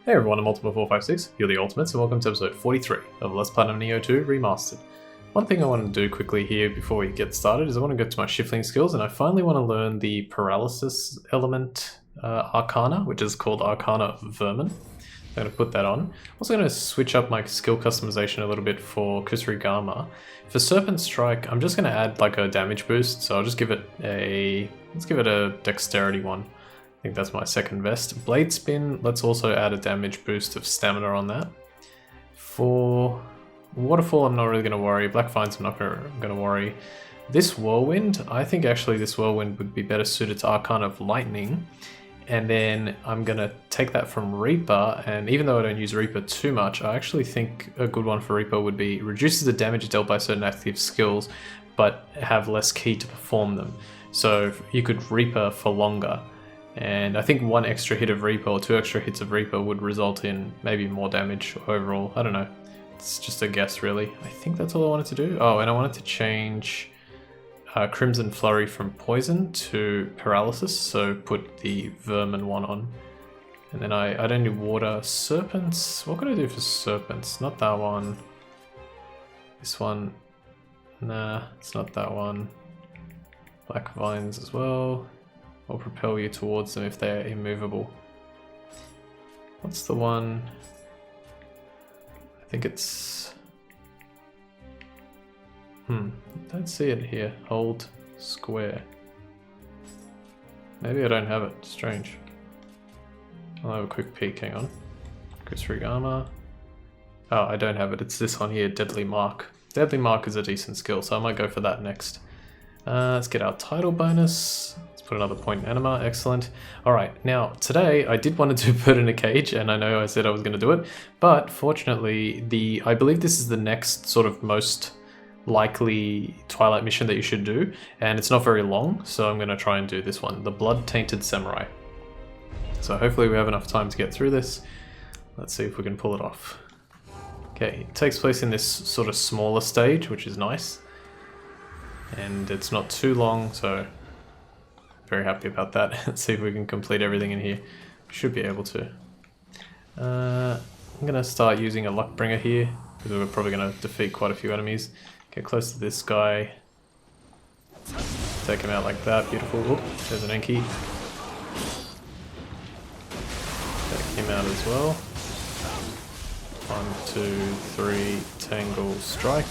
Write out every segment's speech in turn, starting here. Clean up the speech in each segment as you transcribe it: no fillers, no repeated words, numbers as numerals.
Hey everyone, I'm Multiple456, you're the Ultimates, and welcome to episode 43 of Let's Play Nioh 2 Remastered. One thing I want to do quickly here before we get started is I want to go to my shifting skills, and I finally want to learn the paralysis element arcana, which is called Arcana Vermin. I'm going to put that on. I'm also going to switch up my skill customization a little bit for Kusarigama. For Serpent Strike, I'm just going to add like a damage boost, so I'll just give it a... let's give it a dexterity one. I think that's my second best. Blade Spin, let's also add a damage boost of stamina on that. For Waterfall, I'm not really going to worry. Black Vines, I'm not going to worry. This Whirlwind, I think actually this Whirlwind would be better suited to Arcana of Lightning. And then I'm going to take that from Reaper, and even though I don't use Reaper too much, I actually think a good one for Reaper would be reduces the damage dealt by certain active skills, but have less ki to perform them. So you could Reaper for longer. And I think one extra hit of Reaper or two extra hits of Reaper would result in maybe more damage overall. I don't know. It's just a guess, really. I think that's all I wanted to do. Oh, and I wanted to change Crimson Flurry from Poison to Paralysis, so put the Vermin one on. And then I don't do Water. Serpents? What could I do for Serpents? Not that one. This one? Nah, it's not that one. Black Vines as well. Or propel you towards them if they're immovable. What's the one? I think it's... don't see it here. Hold square. Maybe I don't have it. Strange. I'll have a quick peek. Hang on. Kusarigama. Oh, I don't have it. It's this one here. Deadly Mark. Deadly Mark is a decent skill, so I might go for that next. Let's get our title bonus. Put another point in anima, excellent. Alright, now today I did want to do Bird in a Cage, and I know I said I was going to do it, but fortunately I believe this is the next sort of most likely Twilight mission that you should do, and it's not very long, so I'm going to try and do this one, the Blood Tainted Samurai. So hopefully we have enough time to get through this. Let's see if we can pull it off. Okay, it takes place in this sort of smaller stage, which is nice, and it's not too long, so very happy about that. Let's see if we can complete everything in here. Should be able to. I'm going to start using a Luckbringer here, because we're probably going to defeat quite a few enemies. Get close to this guy. Take him out like that. Beautiful. Oop, there's an Enki. Take him out as well. 1, 2, 3, Tangle Strike.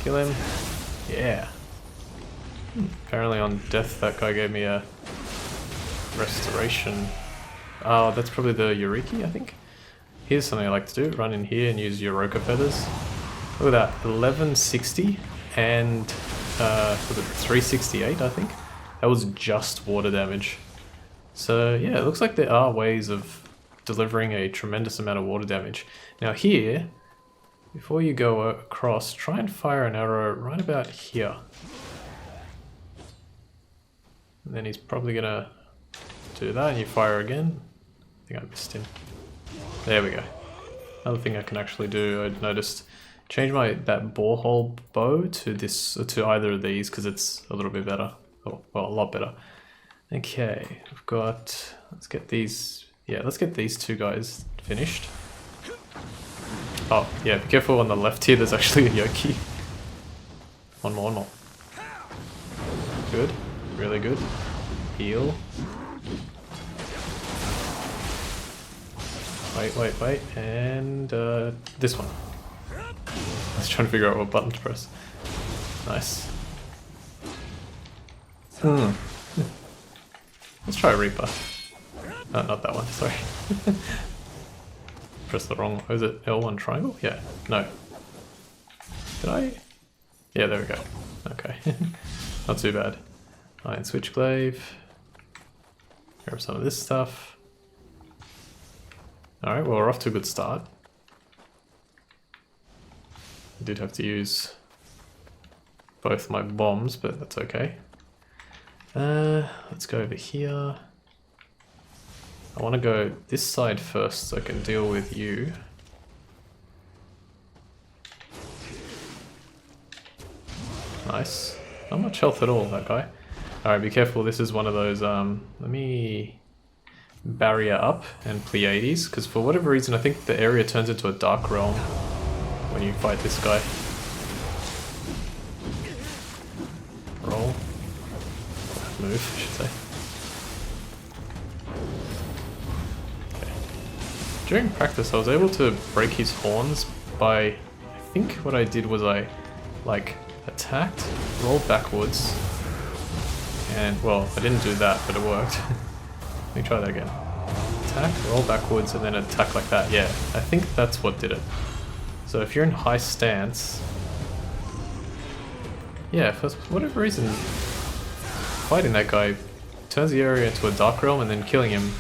Kill him. Yeah. Apparently on death that guy gave me a restoration. Oh, that's probably the Eureki, I think. Here's something I like to do. Run in here and use Europa Feathers. Look at that. 1160 and was it 368, I think? That was just water damage. So yeah, it looks like there are ways of delivering a tremendous amount of water damage. Now here, before you go across, try and fire an arrow right about here. And then he's probably gonna do that, and you fire again. I think I missed him. There we go. Another thing I can actually do, I noticed, change that borehole bow to this, to either of these, because it's a little bit better. Oh, well, a lot better. Okay, we've got, let's get these, yeah, let's get these two guys finished. Oh, yeah, be careful on the left here, there's actually a Yokai. One more. Good. Really good. Heal. Wait. And this one. I was trying to figure out what button to press. Nice. Let's try Reaper. No, not that one, sorry. Press the wrong... Oh, is it L1 triangle? Yeah. No. Did I? Yeah, there we go. Okay. Not too bad. Iron Switchglaive. Grab some of this stuff. Alright, well we're off to a good start. I did have to use both my bombs, but that's okay. Let's go over here. I want to go this side first so I can deal with you. Nice. Not much health at all, that guy. Alright, be careful, this is one of those, let me barrier up and Pleiades, because for whatever reason I think the area turns into a dark realm when you fight this guy. Roll. Move, I should say. Okay. During practice I was able to break his horns by, I think what I did was I like attacked, rolled backwards, and well, I didn't do that, but it worked. Let me try that again. Attack, roll backwards, and then attack like that. Yeah, I think that's what did it. So if you're in high stance, yeah, for whatever reason, fighting that guy turns the area into a dark realm, and then killing him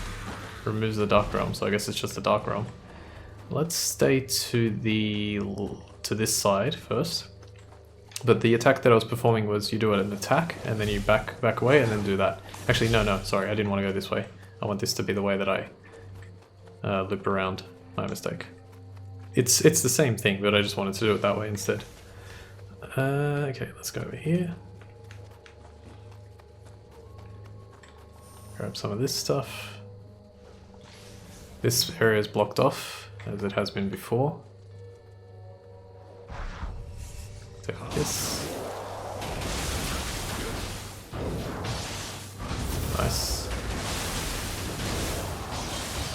removes the dark realm. So I guess it's just a dark realm. Let's stay to this side first. But the attack that I was performing was you do an attack, and then you back away, and then do that. Actually, no, sorry, I didn't want to go this way. I want this to be the way that I loop around. My mistake. It's the same thing, but I just wanted to do it that way instead. Okay, let's go over here. Grab some of this stuff. This area is blocked off, as it has been before. Take this. Nice.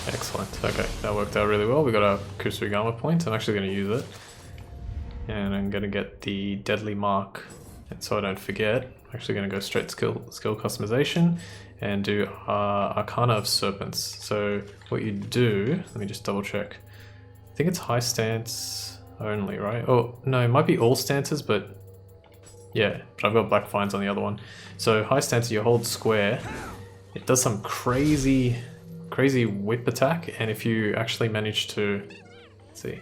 Excellent. Okay, that worked out really well. We got our Kusugama point. I'm actually going to use it. And I'm going to get the deadly mark. And so I don't forget, I'm actually going to go straight skill customization and do Arcana of Serpents. So what you do, let me just double check. I think it's high stance only, right? Oh, no, it might be all stances, but yeah, but I've got black vines on the other one. So high stance, you hold square. It does some crazy whip attack, and if you actually manage to, let's see,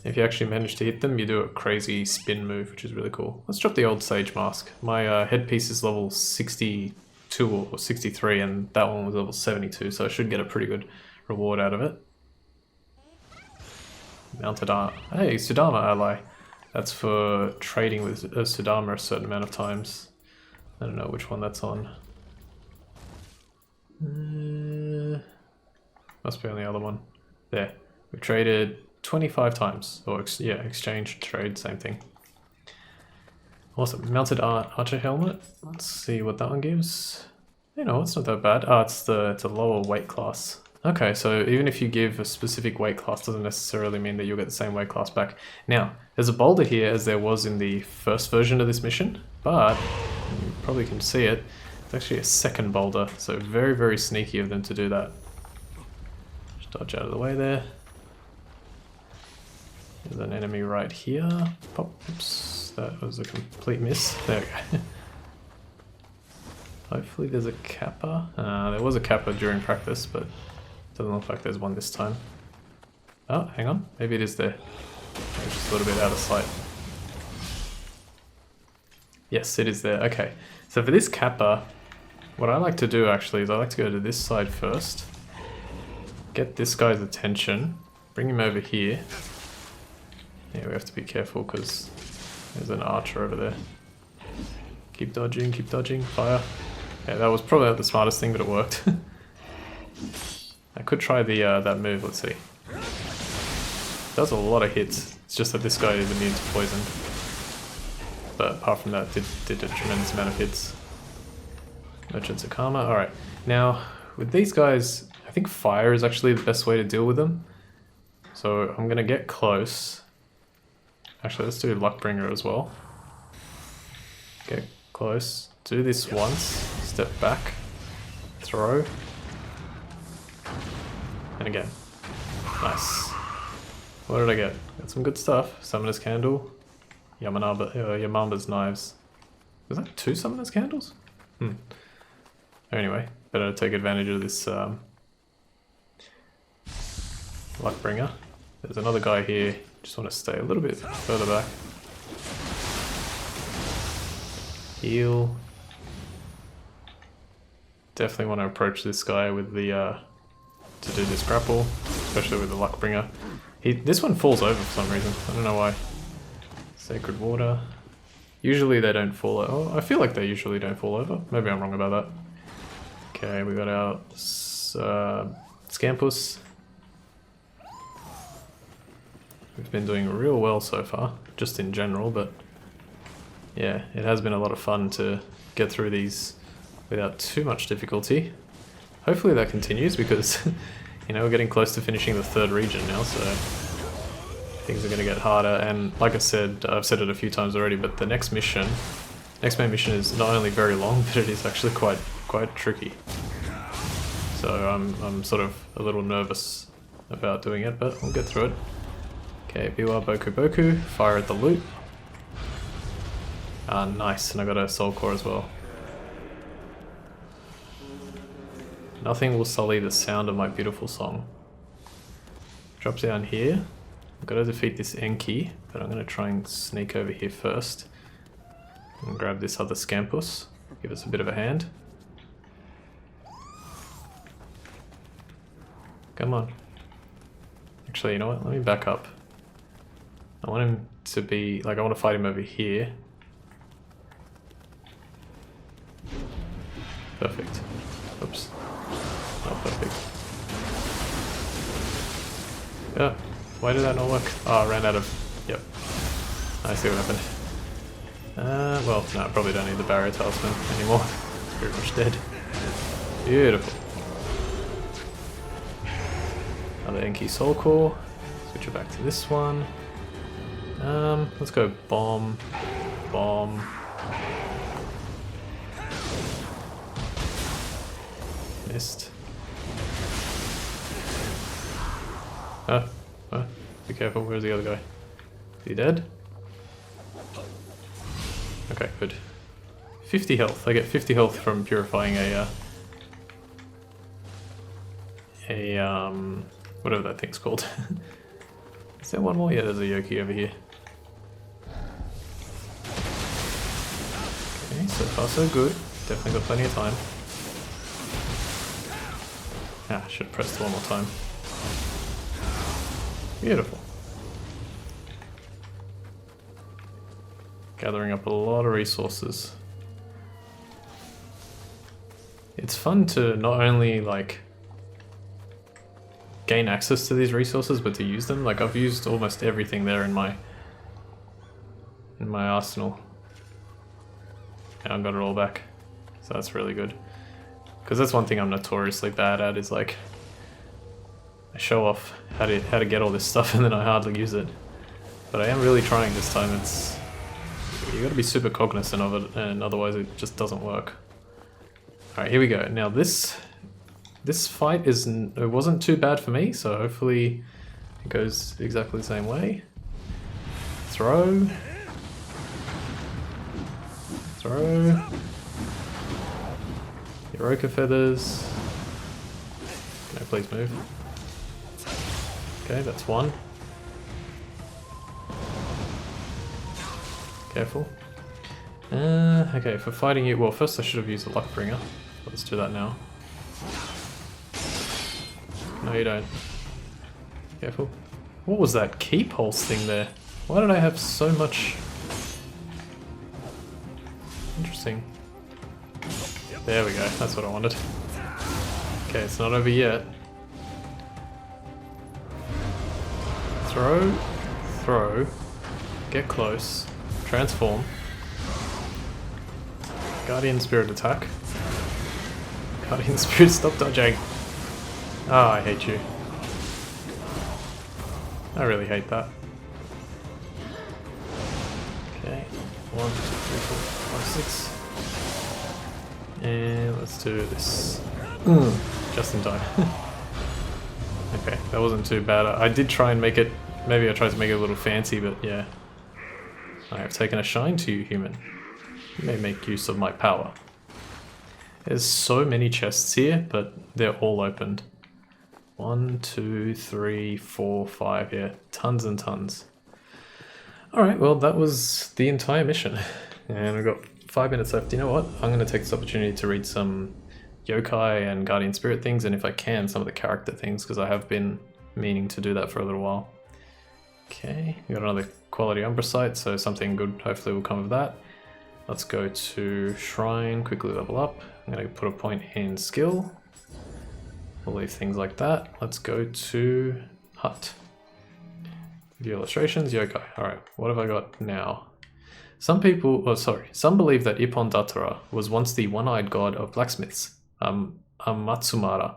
if you actually manage to hit them, you do a crazy spin move, which is really cool. Let's drop the old Sage Mask. My headpiece is level 62 or 63, and that one was level 72, so I should get a pretty good reward out of it. Mounted art. Hey, Sudama ally. That's for trading with Sudama a certain amount of times. I don't know which one that's on. Must be on the other one. There. We traded 25 times. Or yeah, exchange, trade, same thing. Awesome. Mounted archer helmet. Let's see what that one gives. You know, it's not that bad. Oh, it's a lower weight class. Okay, so even if you give a specific weight class, doesn't necessarily mean that you'll get the same weight class back. Now, there's a boulder here as there was in the first version of this mission, but you probably can see it. It's actually a second boulder, so very, very sneaky of them to do that. Just dodge out of the way there. There's an enemy right here. Pop, oops, that was a complete miss. There we go. Hopefully there's a kappa. There was a kappa during practice, but doesn't look like there's one this time. Oh, hang on. Maybe it is there. Maybe just a little bit out of sight. Yes, it is there. Okay. So for this kappa, what I like to do actually is I like to go to this side first. Get this guy's attention. Bring him over here. Yeah, we have to be careful because there's an archer over there. Keep dodging, fire. Yeah, that was probably not the smartest thing, but it worked. I could try the that move, let's see. Does a lot of hits. It's just that this guy is immune to poison. But apart from that, did a tremendous amount of hits. Merchants of Karma. Alright, now with these guys, I think fire is actually the best way to deal with them. So I'm gonna get close. Actually, let's do Luckbringer as well. Get close. Do this once. Step back. Throw. And again. Nice. What did I get? Got some good stuff. Summoner's Candle. Yamamba's Knives. Was that 2 Summoner's Candles? Anyway, better take advantage of this Luckbringer. There's another guy here. Just want to stay a little bit further back. Heal. Definitely want to approach this guy with the to do this grapple, especially with the Luckbringer. This one falls over for some reason. I don't know why. Sacred Water. Usually they don't fall over. Oh, I feel like they usually don't fall over. Maybe I'm wrong about that. Okay, we got our Scampus. We've been doing real well so far, just in general, but yeah, it has been a lot of fun to get through these without too much difficulty. Hopefully that continues because, you know, we're getting close to finishing the 3rd region now, so things are going to get harder. And like I said, I've said it a few times already, but the next main mission is not only very long, but it is actually quite tricky. So I'm sort of a little nervous about doing it, but we'll get through it. Okay, Biwa Boku Boku, fire at the loot. Ah, nice, and I got a soul core as well. Nothing will sully the sound of my beautiful song. Drop down here. I've got to defeat this Enki, but I'm going to try and sneak over here first. And grab this other Scampus. Give us a bit of a hand. Come on. Actually, you know what? Let me back up. I want him to be, like, I want to fight him over here. Perfect. Oops. Not perfect. Yeah. Why did that not work? Oh, I ran out of... Yep. I see what happened. Well, no, I probably don't need the barrier talisman anymore. It's pretty much dead. Beautiful. Another Enki Soul Core. Switch it back to this one. Let's go bomb. Bomb. Missed. Be careful, where's the other guy? Is he dead? Okay, good. 50 health. I get 50 health from purifying whatever that thing's called. Is there one more? Yeah, there's a Yokai over here. Okay, so far so good. Definitely got plenty of time. Ah, should have pressed it one more time. Beautiful. Gathering up a lot of resources. It's fun to not only like gain access to these resources, but to use them. Like I've used almost everything there in my arsenal. And I've got it all back. So that's really good. Because that's one thing I'm notoriously bad at is like I show off how to get all this stuff and then I hardly use it. But I am really trying this time. You got to be super cognizant of it, and otherwise it just doesn't work. All right, here we go. Now this fight it wasn't too bad for me, so hopefully it goes exactly the same way. Throw. Throw. Yokai feathers. Can I please move? Okay, that's one. Careful. Okay, for fighting you, well first I should have used the Luckbringer. Let's do that now. No you don't. Careful. What was that key pulse thing there? Why did I have so much... Interesting. There we go, that's what I wanted. Okay, it's not over yet. Throw, throw, get close, transform. Guardian Spirit attack. Guardian Spirit, stop dodging. Ah, I hate you. I really hate that. Okay, 1, 2, 3, 4, 5, 6. And let's do this. Just in time. Okay, that wasn't too bad. I did try and make it, maybe I tried to make it a little fancy, but yeah. I have taken a shine to you, human. You may make use of my power. There's so many chests here, but they're all opened. 1, 2, 3, 4, 5, yeah, tons and tons. Alright, well that was the entire mission. And we've got 5 minutes left. You know what? I'm going to take this opportunity to read some Yokai and Guardian Spirit things, and if I can, some of the character things, because I have been meaning to do that for a little while. Okay, we got another quality Umbra site, so something good hopefully will come of that. Let's go to Shrine, quickly level up. I'm going to put a point in skill. We'll leave things like that. Let's go to hut. View illustrations, yokai. Alright, what have I got now? Some believe that Ippon Datora was once the one-eyed god of blacksmiths, Matsumara,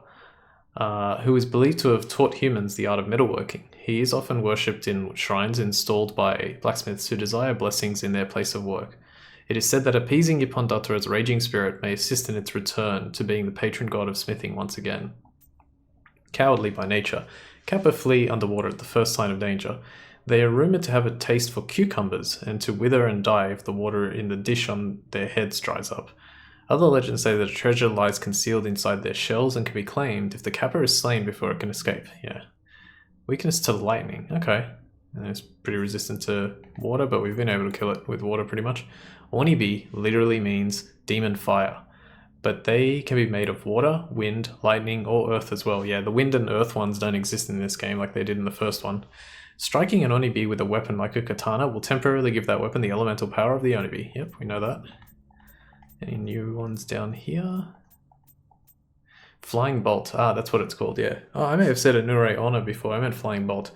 who is believed to have taught humans the art of metalworking. He is often worshipped in shrines installed by blacksmiths who desire blessings in their place of work. It is said that appeasing Ippon Datora's raging spirit may assist in its return to being the patron god of smithing once again. Cowardly by nature, Kappa flee underwater at the first sign of danger. They are rumoured to have a taste for cucumbers and to wither and die if the water in the dish on their heads dries up. Other legends say that a treasure lies concealed inside their shells and can be claimed if the Kappa is slain before it can escape. Yeah. Weakness to lightning. Okay. And it's pretty resistant to water, but we've been able to kill it with water pretty much. Onibi literally means demon fire, but they can be made of water, wind, lightning, or earth as well. Yeah, the wind and earth ones don't exist in this game like they did in the first one. Striking an Onibi with a weapon like a katana will temporarily give that weapon the elemental power of the Onibi. Yep, we know that. Any new ones down here? Flying Bolt. Ah, that's what it's called, yeah. Oh, I may have said a Nure Honor before. I meant Flying Bolt.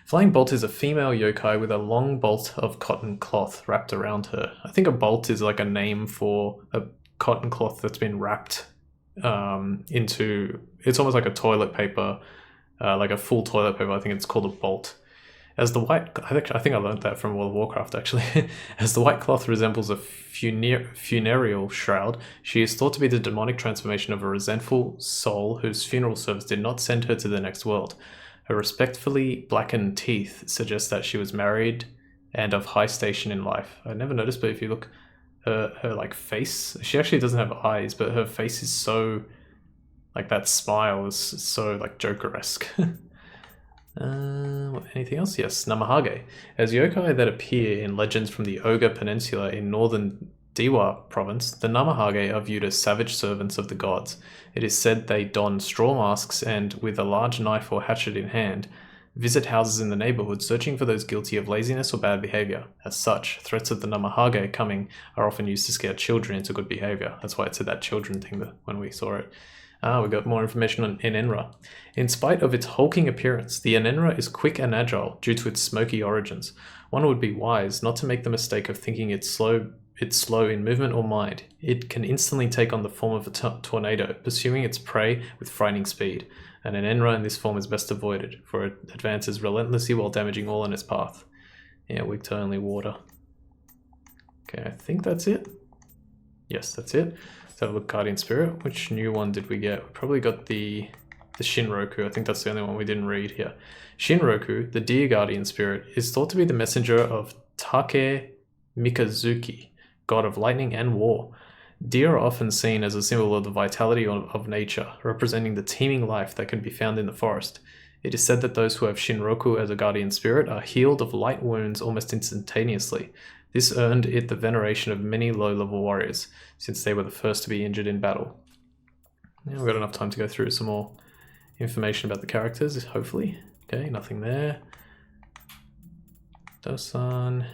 Flying Bolt is a female yokai with a long bolt of cotton cloth wrapped around her. I think a bolt is like a name for a cotton cloth that's been wrapped into... It's almost like a toilet paper, like a full toilet paper. I think it's called a bolt. As the white... I think I learned that from World of Warcraft, actually. As the white cloth resembles a funereal shroud, she is thought to be the demonic transformation of a resentful soul whose funeral service did not send her to the next world. Her respectfully blackened teeth suggest that she was married and of high station in life. I never noticed, but if you look, her like face, she actually doesn't have eyes, but her face is so, like that smile is so like Joker-esque. Anything else? Yes, Namahage. As yokai that appear in legends from the Ogre Peninsula in northern Dewa province, the Namahage are viewed as savage servants of the gods. It is said they don straw masks and, with a large knife or hatchet in hand, visit houses in the neighborhood searching for those guilty of laziness or bad behavior. As such, threats of the Namahage coming are often used to scare children into good behavior. That's why it said that children thing when we saw it. We got more information on Enenra. In spite of its hulking appearance, the Enenra is quick and agile due to its smoky origins. One would be wise not to make the mistake of thinking it's slow in movement or mind. It can instantly take on the form of a tornado, pursuing its prey with frightening speed. An Enenra in this form is best avoided, for it advances relentlessly while damaging all in its path. Yeah, weak to only water. Okay, I think that's it. Yes, that's it. Let's have a look, Guardian Spirit. Which new one did we get? We probably got the Shinroku. I think that's the only one we didn't read here. Shinroku, the Deer Guardian Spirit, is thought to be the messenger of Take Mikazuki, god of lightning and war. Deer are often seen as a symbol of the vitality of nature, representing the teeming life that can be found in the forest. It is said that those who have Shinroku as a guardian spirit are healed of light wounds almost instantaneously. This earned it the veneration of many low-level warriors, since they were the first to be injured in battle. Now we've got enough time to go through some more information about the characters, hopefully. Okay, nothing there. Dosan.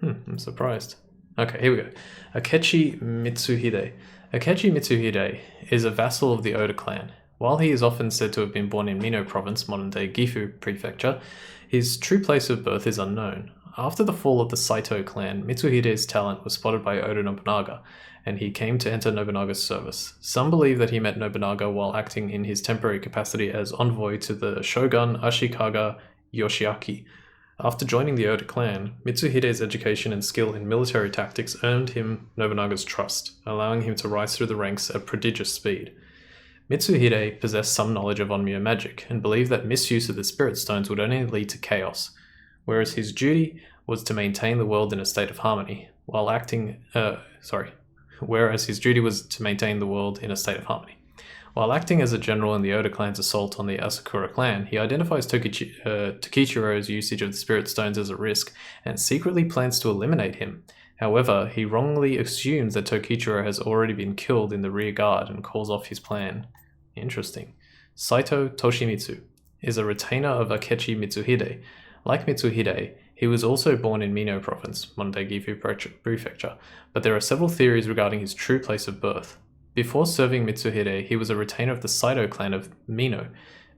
I'm surprised. Okay, here we go. Akechi Mitsuhide. Akechi Mitsuhide is a vassal of the Oda clan. While he is often said to have been born in Mino province, modern-day Gifu prefecture, his true place of birth is unknown. After the fall of the Saito clan, Mitsuhide's talent was spotted by Oda Nobunaga, and he came to enter Nobunaga's service. Some believe that he met Nobunaga while acting in his temporary capacity as envoy to the shogun Ashikaga Yoshiaki. After joining the Oda clan, Mitsuhide's education and skill in military tactics earned him Nobunaga's trust, allowing him to rise through the ranks at prodigious speed. Mitsuhide possessed some knowledge of Onmyo magic, and believed that misuse of the spirit stones would only lead to chaos, whereas his duty was to maintain the world in a state of harmony, whereas his duty was to maintain the world in a state of harmony. While acting as a general in the Oda clan's assault on the Asakura clan, he identifies Tokichiro's usage of the spirit stones as a risk, and secretly plans to eliminate him. However, he wrongly assumes that Tokichiro has already been killed in the rear guard and calls off his plan. Interesting. Saito Toshimitsu is a retainer of Akechi Mitsuhide. Like Mitsuhide, He was also born in Mino province, modern-day Gifu prefecture, but there are several theories regarding his true place of birth. Before serving Mitsuhide, he was a retainer of the Saito clan of Mino.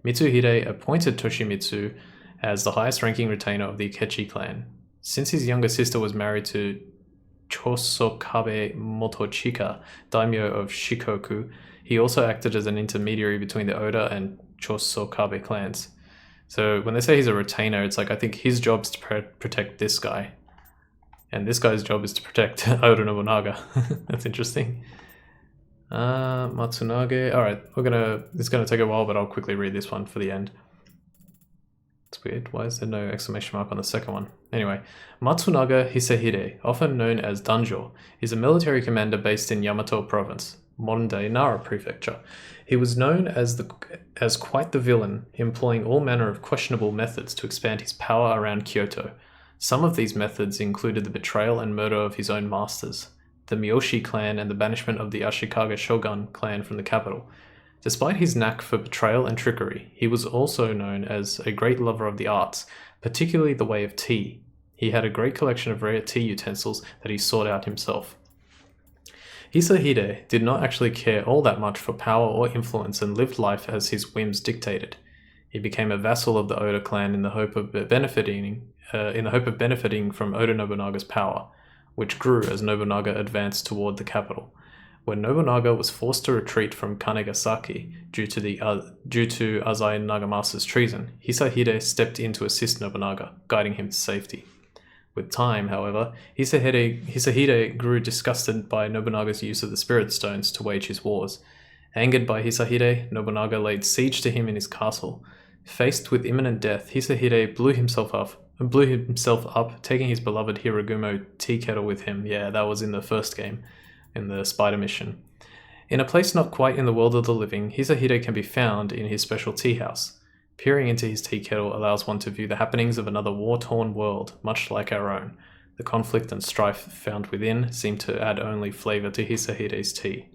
Mitsuhide appointed Toshimitsu as the highest-ranking retainer of the Akechi clan. Since his younger sister was married to Chosokabe Motochika, daimyo of Shikoku, he also acted as an intermediary between the Oda and Chosokabe clans. So when they say he's a retainer, it's like I think his job is to protect this guy. And this guy's job is to protect Oda Nobunaga. That's interesting. Matsunage. Alright, it's gonna take a while, but I'll quickly read this one for the end. It's weird. Why is there no exclamation mark on the second one? Anyway, Matsunaga Hisahide, often known as Danjo, is a military commander based in Yamato province, modern-day Nara prefecture. He was known as quite the villain, employing all manner of questionable methods to expand his power around Kyoto. Some of these methods included the betrayal and murder of his own masters, the Miyoshi clan, and the banishment of the Ashikaga Shogun clan from the capital. Despite his knack for betrayal and trickery, he was also known as a great lover of the arts, particularly the way of tea. He had a great collection of rare tea utensils that he sought out himself. Hisahide did not actually care all that much for power or influence and lived life as his whims dictated. He became a vassal of the Oda clan in the hope of benefiting from Oda Nobunaga's power, which grew as Nobunaga advanced toward the capital. When Nobunaga was forced to retreat from Kanegasaki due to Azai Nagamasa's treason, Hisahide stepped in to assist Nobunaga, guiding him to safety. With time, however, Hisahide grew disgusted by Nobunaga's use of the Spirit Stones to wage his wars. Angered by Hisahide, Nobunaga laid siege to him in his castle. Faced with imminent death, Hisahide blew himself up, taking his beloved Hiragumo tea kettle with him. Yeah, that was in the first game, in the Spider Mission. In a place not quite in the world of the living, Hisahide can be found in his special tea house. Peering into his tea kettle allows one to view the happenings of another war-torn world, much like our own. The conflict and strife found within seem to add only flavour to Hisahide's tea.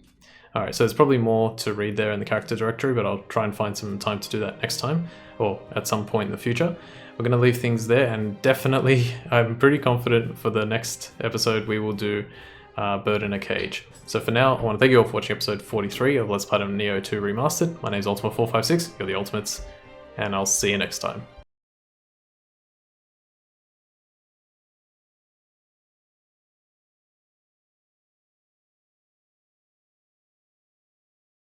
Alright, so there's probably more to read there in the character directory, but I'll try and find some time to do that next time, or at some point in the future. We're going to leave things there, and definitely, I'm pretty confident for the next episode we will do Bird in a Cage. So for now, I want to thank you all for watching episode 43 of Let's Play Nioh 2 Remastered. My name is Ultima456, you're the Ultimates, and I'll see you next time.